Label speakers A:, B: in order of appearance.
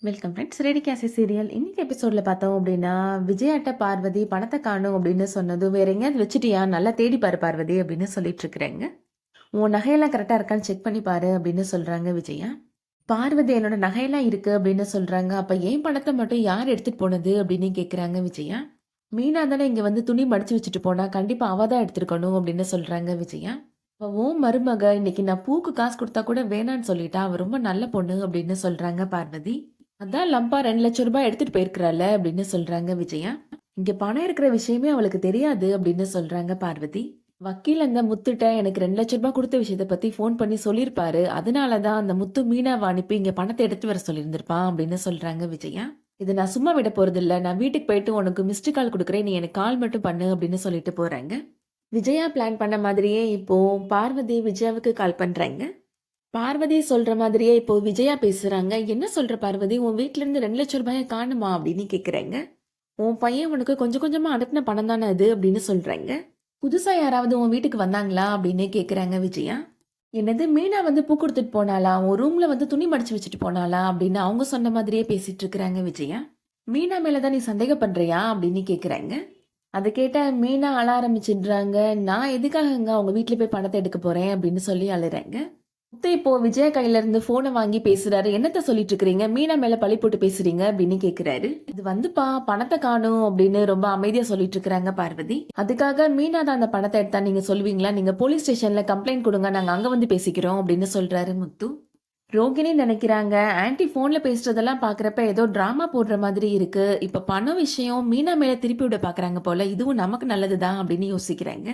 A: Welcome friends. Ready கேசி serial இன்னைக்கு எபிசோட்ல பார்த்தோம் அப்படின்னா, விஜயாட்ட பார்வதி பணத்தை காணும் அப்படின்னு சொன்னதும், வேற எங்கேயாவது வச்சுட்டியா, நல்லா தேடி பாரு பார்வதி அப்படின்னு சொல்லிட்டு இருக்கிறேங்க. உன் நகையெல்லாம் கரெக்டாக இருக்கான்னு செக் பண்ணி பாரு அப்படின்னு சொல்றாங்க விஜயா. பார்வதி என்னோட நகையெல்லாம் இருக்கு அப்படின்னு சொல்றாங்க. அப்ப ஏன் பணத்தை மட்டும் யார் எடுத்துட்டு போனது அப்படின்னு கேட்குறாங்க விஜயா. மீனா தானே இங்க வந்து துணி மடிச்சு வச்சுட்டு போனா, கண்டிப்பா அவ தான் எடுத்துருக்கணும் அப்படின்னு சொல்றாங்க விஜயா. ஓ மருமக இன்னைக்கு நான் பூக்கு காசு கொடுத்தா கூட வேணான்னு சொல்லிட்டா, அவ ரொம்ப நல்ல பொண்ணு அப்படின்னு சொல்றாங்க பார்வதி. அதான் லம்பா 2,00,000 எடுத்துட்டு போயிருக்கிறாள் அப்படின்னு சொல்றாங்க விஜயா. இங்க பணம் இருக்கிற விஷயமே அவளுக்கு தெரியாது அப்படின்னு சொல்றாங்க பார்வதி. வக்கீல் அந்த முத்துட்ட எனக்கு 2,00,000 கொடுத்த விஷயத்த பத்தி ஃபோன் பண்ணி சொல்லியிருப்பாரு. அதனாலதான் அந்த முத்து மீனாவை அனுப்பி இங்க பணத்தை எடுத்து வர சொல்லியிருந்திருப்பான் அப்படின்னு சொல்றாங்க விஜயா. இது நான் சும்மா விட போறது இல்ல. நான் வீட்டுக்கு போயிட்டு உனக்கு மிஸ்டு கால் கொடுக்குறேன். நீ எனக்கு கால் மட்டும் பண்ணு அப்படின்னு சொல்லிட்டு போறாங்க. விஜயா பிளான் பண்ண மாதிரியே இப்போ பார்வதி விஜயாவுக்கு கால் பண்றாங்க. பார்வதி சொல்ற மாதிரியே இப்போ விஜயா பேசுறாங்க. என்ன சொல்ற பார்வதி, உன் வீட்ல இருந்து 2,00,000 காணுமா அப்படின்னு கேக்குறாங்க. உன் பையன் உனக்கு கொஞ்சம் கொஞ்சமா அனுப்பின பணம் தானே அது அப்படின்னு சொல்றாங்க. புதுசா யாராவது உன் வீட்டுக்கு வந்தாங்களா அப்படின்னு கேக்குறாங்க விஜயா. என்னது, மீனா வந்து பூ கொடுத்துட்டு போனாளா, உன் ரூம்ல வந்து துணி மடிச்சு வச்சுட்டு போனாளா அப்படின்னு அவங்க சொன்ன மாதிரியே பேசிட்டு இருக்கிறாங்க விஜயா. மீனா மேலதான் நீ சந்தேகப்படுறியா அப்படின்னு கேக்குறாங்க. அதை கேட்டா மீனா அழ ஆரம்பிச்சிடுறாங்க. நான் எதுக்காகங்க அவங்க வீட்டுல போய் பணத்தை எடுக்க போறேன் அப்படின்னு சொல்லி அழுறாங்க. முத்து இப்போ விஜயா கையில இருந்து போனை வாங்கி பேசுறாரு. என்னத்த சொல்லிட்டு இருக்கிறீங்க, மீனா மேல பழி போட்டு பேசுறீங்க அப்படின்னு கேக்குறாரு. இது வந்துப்பா பணத்தை காணும் அப்படின்னு ரொம்ப அமைதியா சொல்லிட்டு இருக்கிறாங்க பார்வதி. அதுக்காக மீனா தான் அந்த பணத்தை எடுத்தா நீங்க சொல்லுவீங்களா, நீங்க போலீஸ் ஸ்டேஷன்ல கம்ப்ளைண்ட் கொடுங்க, நாங்க அங்க வந்து பேசிக்கிறோம் அப்படின்னு சொல்றாரு முத்து. ரோகிணி நினைக்கிறாங்க, ஆன்டி போன்ல பேசுறதெல்லாம் பாக்குறப்ப ஏதோ டிராமா போடுற மாதிரி இருக்கு. இப்ப பண விஷயம் மீனா மேல திருப்பி விட பாக்குறாங்க போல, இதுவும் நமக்கு நல்லதுதான் அப்படின்னு யோசிக்கிறாங்க.